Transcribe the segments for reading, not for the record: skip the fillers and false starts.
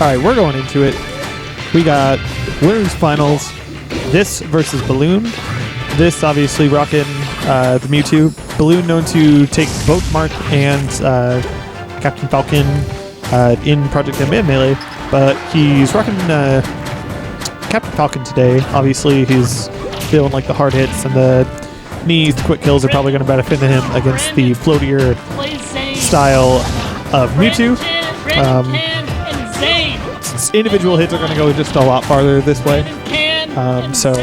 Alright, we're going into it. We got winners finals. This versus Balloon. This obviously rocking the Mewtwo. Balloon known to take both Mark and Captain Falcon in Project M and Melee, but he's rocking Captain Falcon today. Obviously, he's feeling like the hard hits and the knees, the quick kills are probably going to benefit him against the floatier style of Mewtwo. Individual hits are going to go just a lot farther this way, so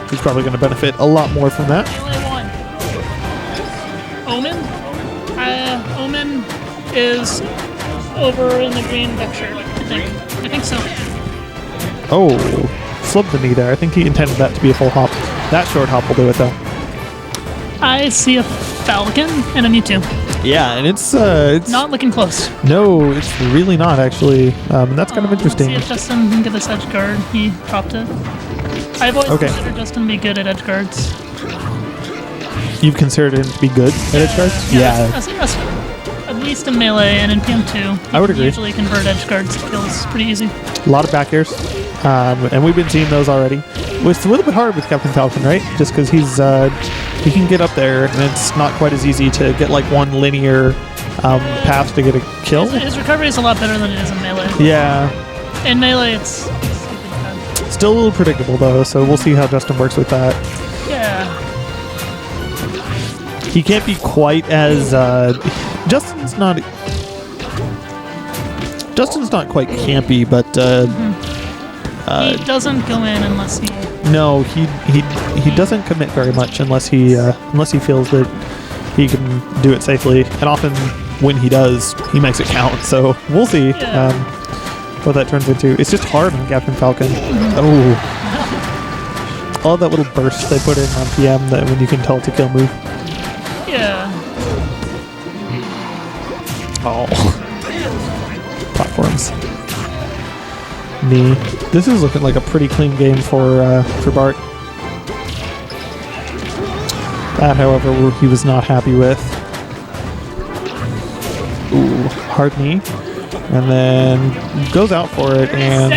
he's probably going to benefit a lot more from that. Omen? Omen is over in the green deck shirt, I think so. Oh, flipped the knee there. I think he intended that to be a full hop. That short hop will do it though. I see a Falcon and a Mewtwo. Yeah, and it's not looking close. No, it's really not actually, and that's kind of interesting. Let's see if Justin can get this edge guard. He dropped it. I've always considered Justin to be good at edge guards. You've considered him to be good at edge guards? Yeah. At least in Melee and in PM2. I would agree. Usually convert edge guards to kills pretty easy. A lot of back airs, and we've been seeing those already. It's a little bit hard with Captain Falcon, right? Just because he can get up there, and it's not quite as easy to get like one linear path to get a kill. His recovery is a lot better than it is in Melee. Yeah. In Melee, it's still a little predictable though, so we'll see how Justin works with that. Yeah. He can't be quite as Justin's not quite campy, but he doesn't go in unless he. No, he doesn't commit very much unless he feels that he can do it safely, and often when he does, he makes it count. So we'll see what that turns into. It's just hard on Captain Falcon. Oh, all that little burst they put in on PM that when you can tell it's a kill move. Yeah. Oh, platforms. Knee. This is looking like a pretty clean game for Bart. That, however, he was not happy with. Ooh, hard knee. And then goes out for it, and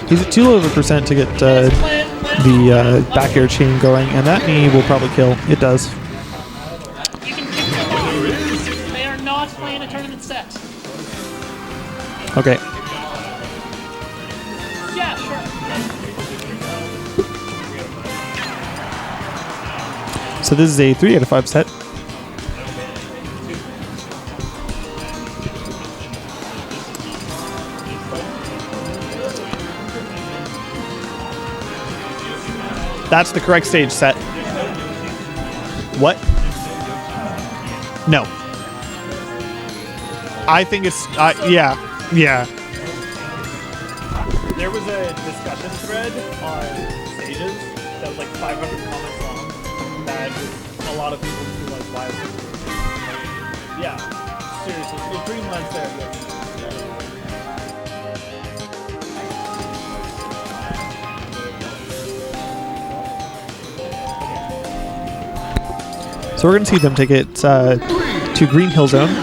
he's at too low of a percent to get the back air chain going, and that knee will probably kill. It does. You can pick them up. They are not playing a tournament set. Okay. Yeah, sure. So this is a 3 out of 5 set. That's the correct stage set. What? No. I think it's, yeah. There was a discussion thread on stages that was like 500 comments long that a lot of people were like, why is this? Yeah, seriously, the green lens there. So we're going to see them take it to Green Hill Zone.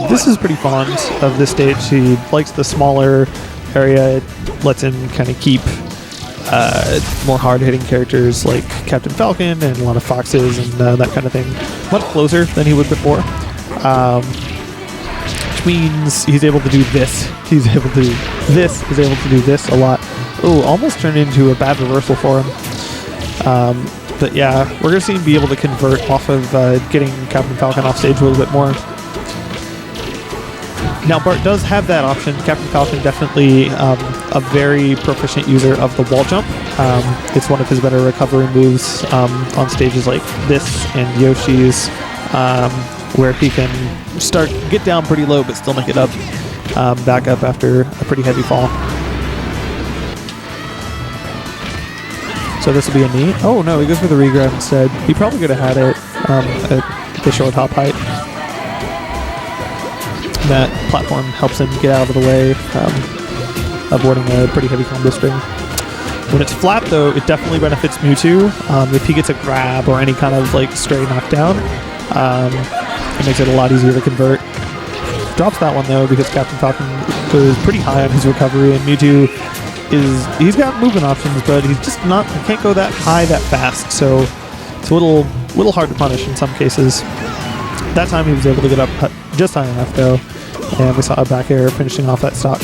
This is pretty fond of this stage. He likes the smaller area. It lets him kind of keep more hard-hitting characters like Captain Falcon and a lot of foxes and that kind of thing much closer than he would before. Which means he's able to do this. He's able to do this. He's able to do this a lot. Oh, almost turned into a bad reversal for him. But yeah, we're going to see him be able to convert off of getting Captain Falcon off stage a little bit more. Now, Bart does have that option. Captain Falcon definitely a very proficient user of the wall jump. It's one of his better recovery moves on stages like this and Yoshi's, where he can get down pretty low but still make it up, back up after a pretty heavy fall. So this will be a knee. Oh no, he goes for the regrab instead. He probably could have had it at the short hop height. That platform helps him get out of the way, avoiding a pretty heavy combo string. When it's flat though, it definitely benefits Mewtwo. If he gets a grab or any kind of like stray knockdown, it makes it a lot easier to convert. Drops that one though because Captain Falcon goes pretty high on his recovery, and Mewtwo he's got movement options, but he's just not, he can't go that high that fast, so it's a little hard to punish in some cases. That time he was able to get up just high enough though, and we saw a back air finishing off that stock.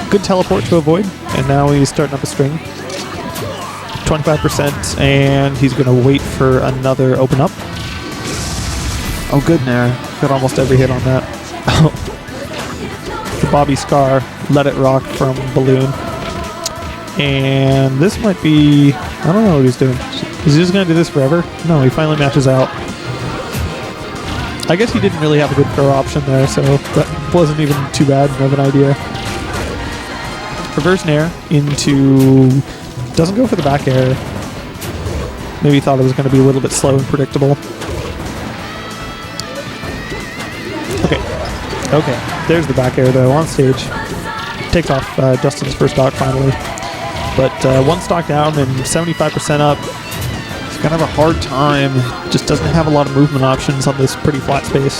Good teleport to avoid, and now he's starting up a string. 25%, and he's going to wait for another open up. Oh, good nair. Got almost every hit on that. The Bobby Scar, let it rock from Balloon. And this might be, I don't know what he's doing. Is he just going to do this forever? No, he finally matches out. I guess he didn't really have a good throw option there, so that wasn't even too bad of an idea. Reverse nair into, doesn't go for the back air. Maybe thought it was going to be a little bit slow and predictable. Okay, there's the back air though on stage. Takes off Justin's first stock finally. But one stock down and 75% up. He's gonna have a hard time. Just doesn't have a lot of movement options on this pretty flat space.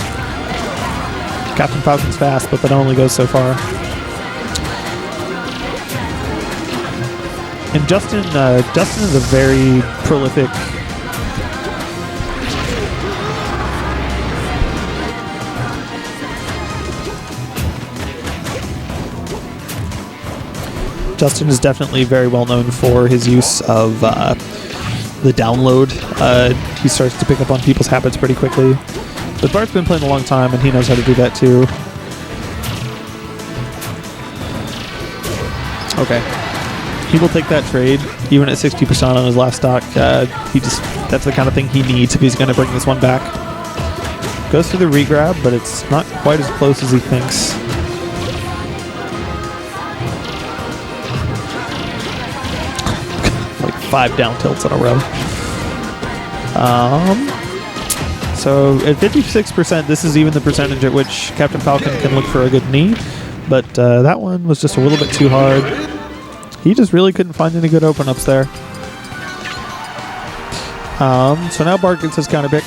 Captain Falcon's fast, but that only goes so far. And Justin is a very prolific Justin is definitely very well known for his use of the download. He starts to pick up on people's habits pretty quickly. But Bart's been playing a long time, and he knows how to do that too. Okay. He will take that trade, even at 60% on his last stock. That's the kind of thing he needs if he's going to bring this one back. Goes for the regrab, but it's not quite as close as he thinks. Like 5 down tilts in a row. So at 56%, this is even the percentage at which Captain Falcon can look for a good knee. But that one was just a little bit too hard. He just really couldn't find any good open ups there. So now Bart gets his counter pick.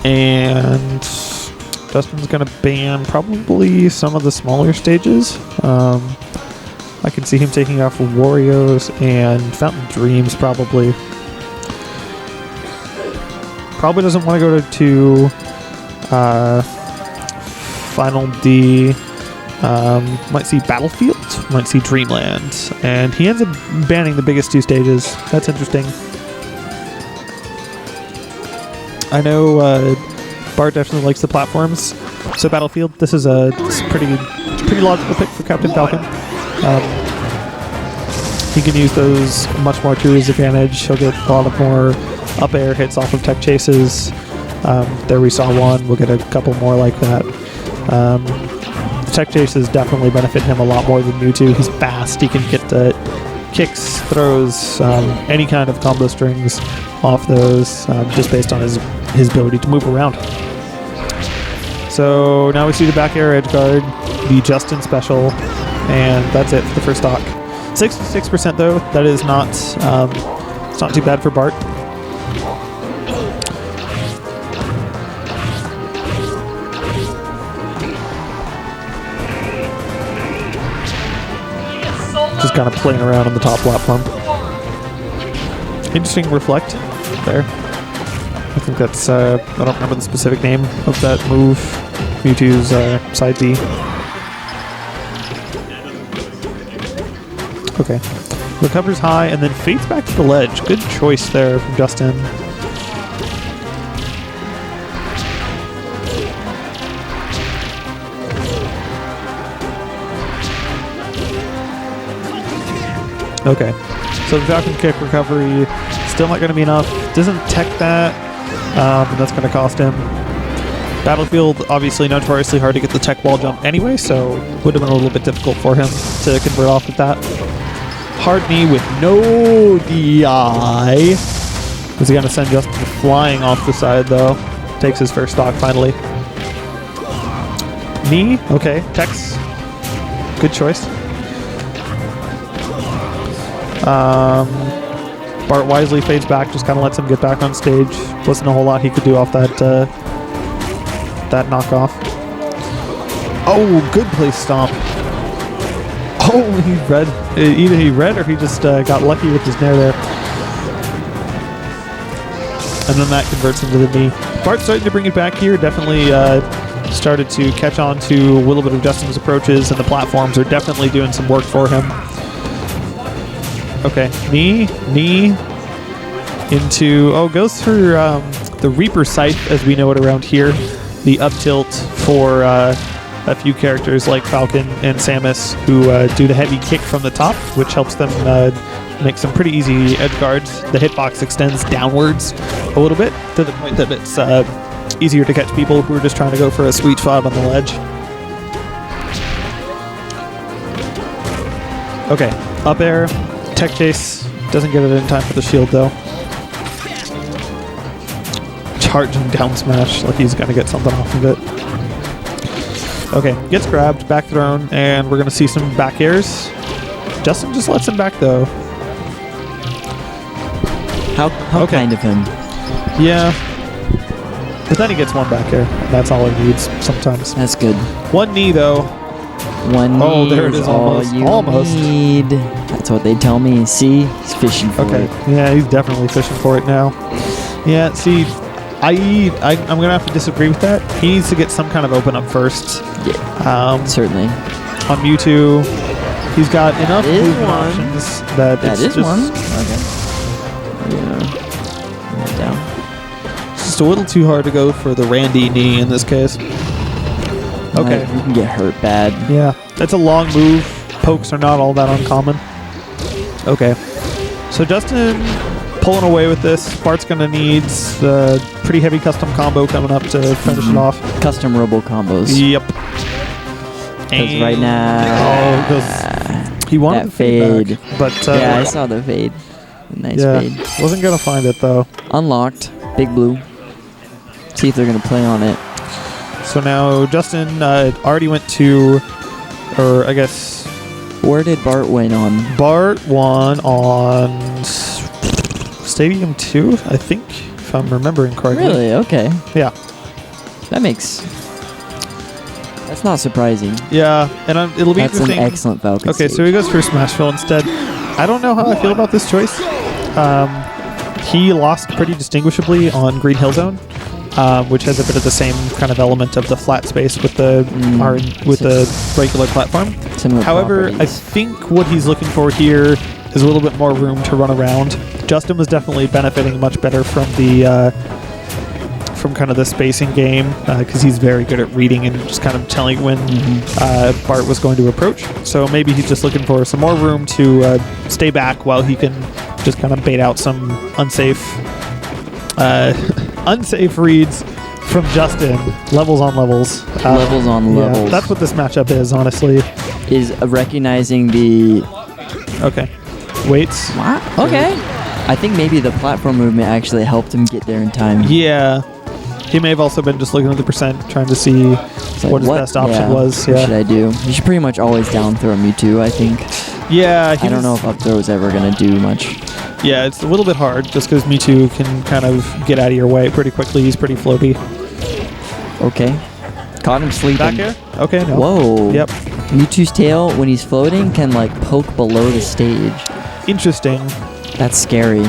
And Justin's going to ban probably some of the smaller stages. I can see him taking off Wario's and Fountain Dreams probably. Probably doesn't want to go to Final D. Might see Battlefield, might see Dreamland, and he ends up banning the biggest 2 stages. That's interesting. I know Bart definitely likes the platforms, so Battlefield, this is a pretty logical pick for Captain Falcon. He can use those much more to his advantage. He'll get a lot of more up air hits off of tech chases. There we saw one, we'll get a couple more like that. Tech chases definitely benefit him a lot more than Mewtwo. He's fast, he can get the kicks, throws, any kind of combo strings off those, just based on his ability to move around. So now we see the back air edge guard, the Justin special, and that's it for the first stock. 66% though, that is not, it's not too bad for Bart. Just kind of playing around on the top platform. Interesting reflect there. I think that's, I don't remember the specific name of that move. Mewtwo's side B. Okay. Recovers high and then fades back to the ledge. Good choice there from Justin. Okay, so the Falcon kick recovery, still not going to be enough. Doesn't tech that, and that's going to cost him. Battlefield, obviously notoriously hard to get the tech wall jump anyway, so would have been a little bit difficult for him to convert off with that. Hard knee with no DI. Is he going to send Justin flying off the side though? Takes his first stock finally. Knee, okay, techs, good choice. Bart wisely fades back, just kind of lets him get back on stage. Wasn't a whole lot he could do off that that knockoff. Oh, good place stomp. Oh, he read. Either he read or he just got lucky with his nair there. And then that converts into the knee. Bart's starting to bring it back here. Definitely started to catch on to a little bit of Justin's approaches, and the platforms are definitely doing some work for him. Okay, knee, into, goes for the Reaper Scythe, as we know it around here. The up tilt for a few characters like Falcon and Samus, who do the heavy kick from the top, which helps them make some pretty easy edge guards. The hitbox extends downwards a little bit to the point that it's easier to catch people who are just trying to go for a sweet spot on the ledge. Okay, up air, tech chase, doesn't get it in time for the shield though. Charging down smash like he's gonna get something off of it. Okay, gets grabbed, back thrown, and we're gonna see some back airs. Justin just lets him back though. How kind of him. Yeah. But then he gets one back air. That's all he needs sometimes. That's good. One knee though. One knee there it is, all almost. you Almost. need. That's what they tell me. See? He's fishing for it. Yeah, he's definitely fishing for it now. Yeah, see, I'm going to have to disagree with that. He needs to get some kind of open up first. Yeah, certainly. On Mewtwo, he's got enough That is movement one. options that That it's is just, one. Okay. Yeah. Bring it down. just a little too hard to go for the Randy knee in this case. Okay. You can get hurt bad. Yeah, that's a long move. Pokes are not all that uncommon. Okay. So Justin pulling away with this. Bart's going to need the pretty heavy custom combo coming up to finish it off. Custom robo combos. Yep. Because right now... he wanted that the fade. fade. Back, but yeah, I saw the fade. Nice fade. Wasn't going to find it though. Unlocked. Big blue. See if they're going to play on it. So now Justin already went to, or I guess... Where did Bart win on? Bart won on Stadium 2, I think, if I'm remembering correctly. Really? Okay. Yeah. That makes... That's not surprising. Yeah, and it'll be That's interesting. an excellent Falcon Okay, stage. so he goes for Smashville instead. I don't know how I feel about this choice. He lost pretty distinguishably on Green Hill Zone, which has a bit of the same kind of element of the flat space with the regular platform. Similar However, properties. I think what he's looking for here is a little bit more room to run around. Justin was definitely benefiting much better from the from kind of the spacing game because he's very good at reading and just kind of telling when Bart was going to approach. So maybe he's just looking for some more room to stay back while he can just kind of bait out some unsafe reads from Justin. Levels on levels. Levels on levels. That's what this matchup is, honestly. Is recognizing the... Okay. Waits. What? Okay. I think maybe the platform movement actually helped him get there in time. Yeah. He may have also been just looking at the percent, trying to see what his best option was. What should I do? You should pretty much always down throw Mewtwo, I think. Yeah. I don't know if up throw is ever going to do much. Yeah, it's a little bit hard just because Mewtwo can kind of get out of your way pretty quickly. He's pretty floaty. Okay. Caught him sleeping. Back air? Okay, no. Whoa. Yep. Mewtwo's tail, when he's floating, can like poke below the stage. Interesting. That's scary.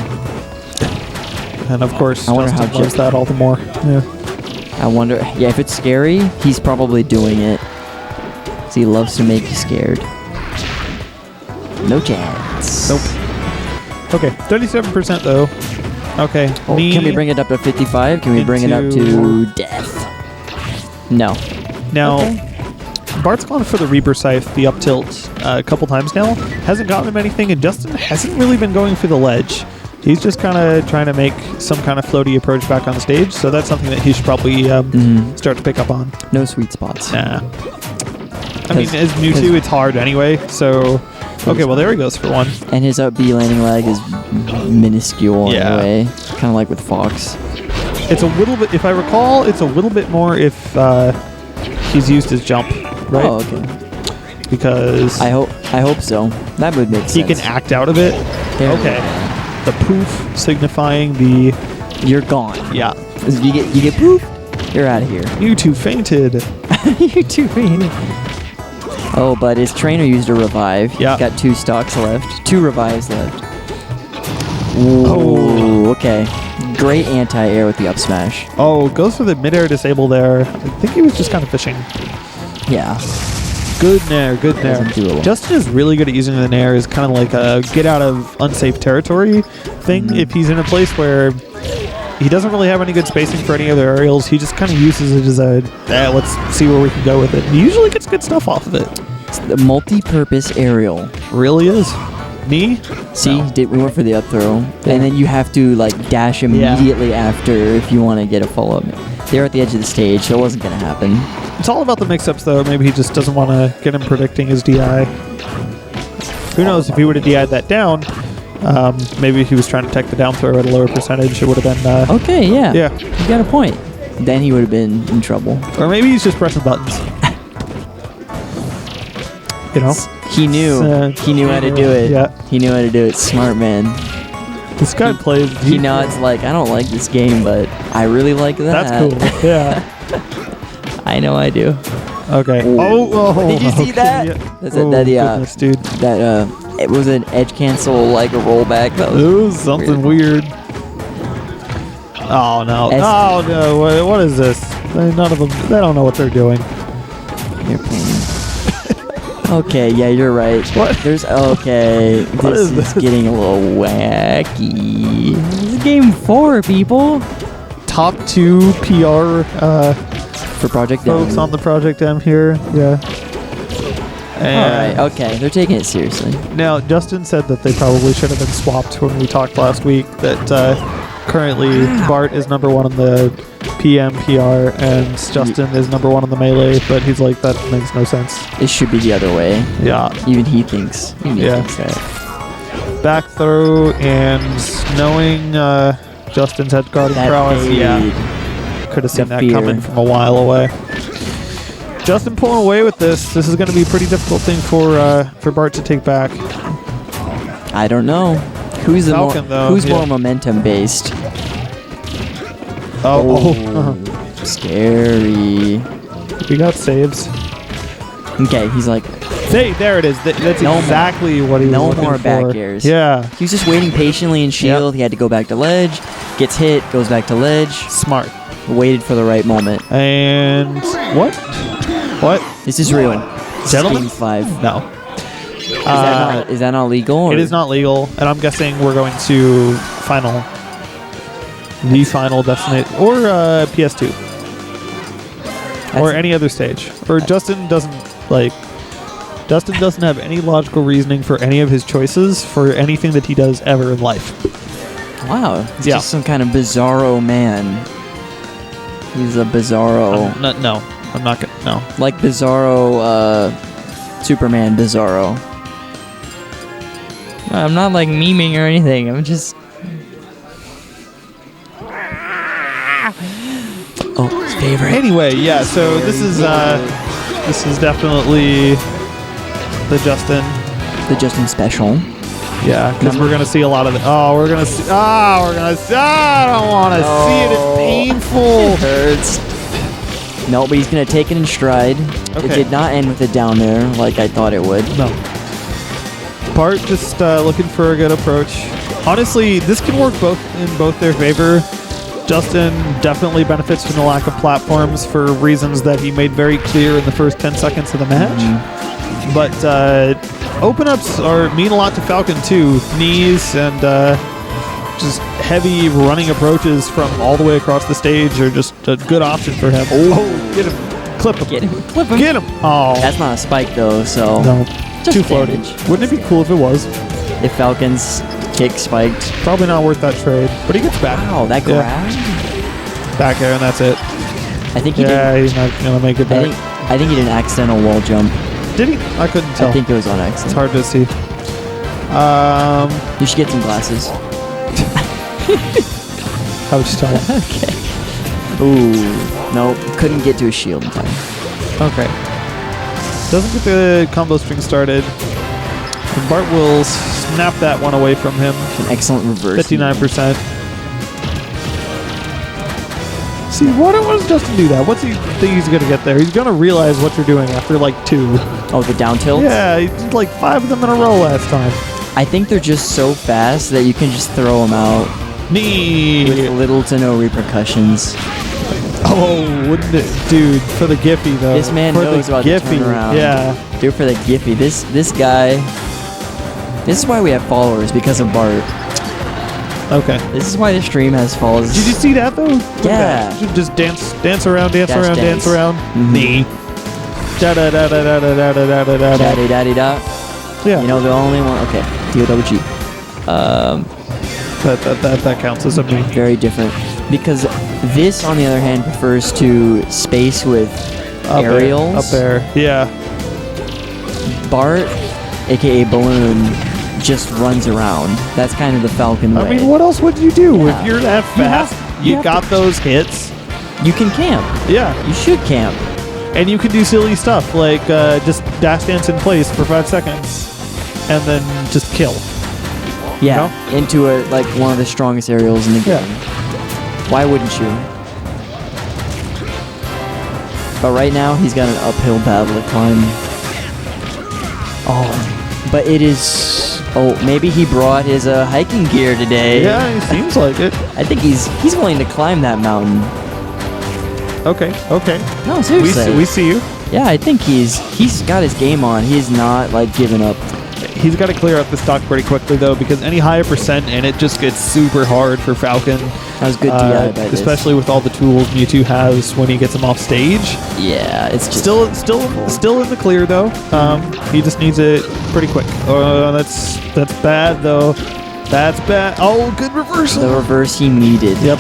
And of course, I wonder Justin how loves that all the more. Yeah. I wonder... Yeah, if it's scary, he's probably doing it. 'Cause he loves to make you scared. No chance. Nope. Okay, 37% though. Okay. Oh, can we bring it up to 55? Can we bring it up to death? No. Now, Okay. Bart's gone for the Reaper Scythe, the up tilt, a couple times now. Hasn't gotten him anything, and Justin hasn't really been going for the ledge. He's just kind of trying to make some kind of floaty approach back on the stage, so that's something that he should probably start to pick up on. No sweet spots. Nah. I mean, as Mewtwo, it's hard anyway, so... Okay, well, there he goes for one. And his up B landing lag is minuscule anyway. Kind of like with Fox. It's a little bit, if I recall, it's a little bit more if he's used his jump, right? Oh, okay. Because... I hope so. That would make sense. he can act out of it. There we Okay. go. The poof signifying the... You're gone. Yeah. You get poof. You're out of here. Mewtwo fainted. You too. Oh, but his trainer used a revive. Yeah. He's got 2 stocks left. 2 revives left. Ooh, okay. Great anti-air with the up smash. Oh, goes for the mid-air disable there. I think he was just kind of fishing. Yeah. Good nair, good nair. Doesn't do it. Justin is really good at using the nair as kind of like a get out of unsafe territory thing. If he's in a place where he doesn't really have any good spacing for any other aerials, he just kind of uses it as a, let's see where we can go with it. And he usually gets good stuff off of it. It's the multi-purpose aerial. Really is. Knee? See, No. we went for the up throw, and then you have to like dash immediately after if you want to get a follow-up. They're at the edge of the stage, so it wasn't going to happen. It's all about the mix-ups, though. Maybe he just doesn't want to get him predicting his DI. Who knows? If he would have DI'd that down, maybe if he was trying to tech the down throw at a lower percentage, it would have been... Okay, yeah. Yeah. You got a point. Then he would have been in trouble. Or maybe he's just pressing buttons. You know? He knew. He knew how to do it. Yeah. He knew how to do it. Smart man. This guy plays... He nods like, I don't like this game, but I really like that. That's cool. Yeah. I know I do. Okay. Ooh. Oh, Did you see okay, that? yeah. That's Oh, goodness, dude. That it was an edge cancel, like a rollback. That It was something weird. Oh, no. Oh, no. What is this? None of them... They don't know what they're doing. You're playing. Okay, yeah, you're right. What? This is is getting a little wacky. This is game 4, people. Top 2 PR For Project folks M. on the Project M here. Yeah. And Alright, okay, they're taking it seriously. now, Justin said that they probably should have been swapped when we talked last week. That currently Bart is number 1 on the PM PR and Justin is number 1 on the Melee, but he's like, that makes no sense. It should be the other way. Yeah. Even he thinks. Even he Yeah. thinks that. Back throw and knowing Justin's head guarding That prowess, fade. yeah. Could have seen The that fear. coming from a while away. Justin pulling away with this. This is going to be a pretty difficult thing for Bart to take back. I don't know. Who's the Falcon, though, who's yeah. more momentum based? Oh. Scary. We got saves. Okay, he's like, Hey, there it is. That's No exactly what he was no looking more for. back airs. Yeah. he was just waiting patiently in shield. He had to go back to ledge, gets hit, goes back to ledge, Smart. waited for the right moment. And what? What? This is real. This is Gentlemen? game 5. No. Is that not legal? Or? It is not legal, and I'm guessing we're going to final. The final destination. Or PS2. Or any other stage. Or Justin doesn't have any logical reasoning for any of his choices for anything that he does ever in life. Wow. He's Yeah. just some kind of bizarro man. He's a bizarro. No, I'm not gonna. No. Like Bizarro, Superman Bizarro. I'm not like memeing or anything. I'm just. Oh, his favorite. Anyway, yeah. So this is definitely the Justin. The Justin special. Yeah, because we're gonna see a lot of it. Oh, we're gonna see. We're gonna see. I don't want to see it. It's painful. It hurts. No, but he's gonna take it in stride. Okay. It did not end with a down there like I thought it would. No. Bart just looking for a good approach. Honestly, this can work in both their favor. Justin definitely benefits from the lack of platforms for reasons that he made very clear in the first 10 seconds of the match. But open-ups mean a lot to Falcon too. Knees and just heavy running approaches from all the way across the stage are just a good option for him. Oh, get him. Clip him. Get him. Clip him. Get him. Oh. That's not a spike though, so. No. Just Too floating. damage. Wouldn't it be cool if it was? If Falcon's kick spiked. Probably not worth that trade. But he gets back. Wow, that Yeah. grab? Back air, and that's it. I think he Yeah, did. he's not going to make it back. I think he did an accidental wall jump. Did he? I couldn't tell. I think it was on It's accident. hard to see. You should get some glasses. How would you tell? Okay. Ooh. Nope. Couldn't get to his shield in time. Okay. Doesn't get the combo string started. And Bart will snap that one away from him. An excellent reverse. 59%. See, what does Justin do that? What's he think he's gonna get there? He's gonna realize what you're doing after like 2. Oh, the down tilt? Yeah, he did like 5 of them in a row last time. I think they're just so fast that you can just throw them out Knee. with little to no repercussions. Oh, wouldn't it, dude? For the Giphy though. This man for knows the about Giphy. the turnaround. Yeah. Dude, for the Giphy. This guy. This is why we have followers, because of Bart. Okay. This is why the stream has followers. Did you see that though? Look at Yeah. that. Just dance around, dance Dash around, dance. dance around. Mhm. Knee. Da da da da da da da da da da. Daddy daddy da. Yeah. You know the only one. Okay. DOWG. That counts as a me. Very different. Because this, on the other hand, prefers to space with aerials. Up there. Yeah. Bart, aka Balloon, just runs around. That's kind of the Falcon way. I mean, what else would you do Yeah. if you're that fast? you You have got to- those hits. You can camp. Yeah. You should camp. And you can do silly stuff like just dash dance in place for 5 seconds and then just kill. Yeah, into like one of the strongest aerials in the game. Why wouldn't you? But right now, he's got an uphill battle to climb. Oh, but it is... Oh, maybe he brought his hiking gear today. Yeah, it seems like it. I think he's willing to climb that mountain. Okay. No, seriously. We see you. Yeah, I think he's got his game on. He's not like giving up. He's got to clear up the stock pretty quickly though, because any higher percent and it just gets super hard for Falcon. That was good DI by this. Especially with all the tools Mewtwo has when he gets them off stage. Yeah, it's just Still in the clear though. He just needs it pretty quick. That's bad though. That's bad. Oh, good reversal. the reverse he needed. Yep.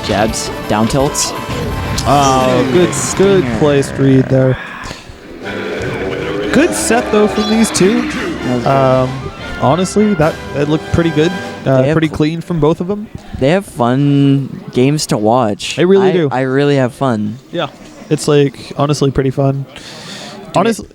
Jabs, down tilts. Oh, good Stinger. placed read there. Good set though from these two. Honestly, that looked pretty good. Pretty clean from both of them. They have fun games to watch. They really do. I really have fun. Yeah, it's like honestly pretty fun. Honestly,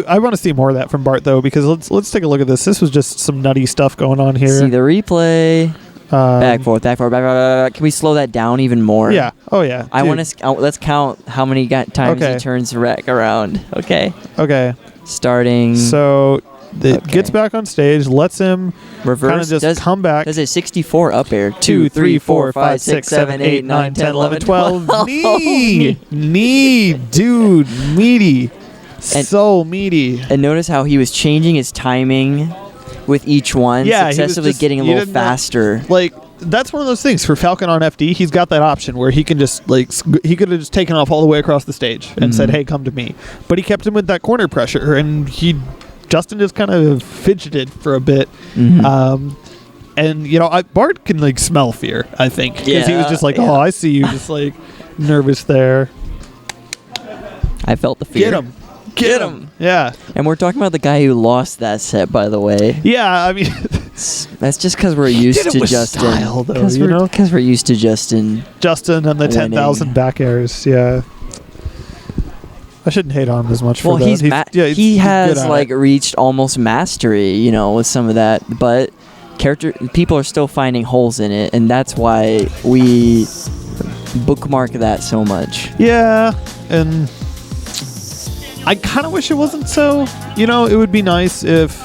I want to see more of that from Bart though, because let's take a look at this. This was just some nutty stuff going on here. See the replay. Back forth. Can we slow that down even more? Yeah. Oh yeah. I Dude. want to. Let's count how many times Okay. he turns Wreck around. Okay. Okay. Starting. So it Okay. gets back on stage, lets him reverse. kind of just come back. Does a 64 up air. 2, 3, 4, 5, 6, 7, 8, 9, 10, 11, 12. Knee, dude, meaty. So meaty. And notice how he was changing his timing with each one, Yeah, he was successively just- getting a he little didn't know- faster. Like, that's one of those things for Falcon on FD. He's got that option where he can just he could have just taken off all the way across the stage and said, "Hey, come to me." But he kept him with that corner pressure, and Justin just kind of fidgeted for a bit. And Bart can like smell fear, I think, because he was just like, "Oh, I see you," just like nervous there. I felt the fear. Get him! Yeah, And we're talking about the guy who lost that set, by the way. yeah. I mean, That's just because we're used did it to with Justin. style, though, you know? Because we're used to Justin. Justin and the Winning. 10,000 back airs. Yeah. I shouldn't hate on him as much Well, for that. he he's has good at like it. reached almost mastery, with some of that. But people are still finding holes in it, and that's why we bookmark that so much. Yeah, and I kind of wish it wasn't so. It would be nice if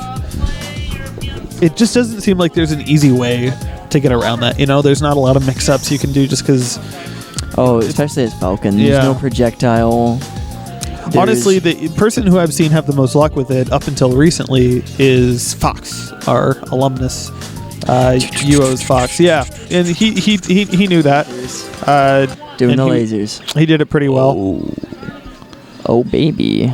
it just doesn't seem like there's an easy way to get around that. There's not a lot of mix-ups you can do just because. Oh, especially as Falcon. Yeah. There's no projectile. Honestly, the person who I've seen have the most luck with it up until recently is Fox, our alumnus. UO's Fox. Yeah, and he knew that. Doing and the he- lasers. He did it pretty well. Oh, baby.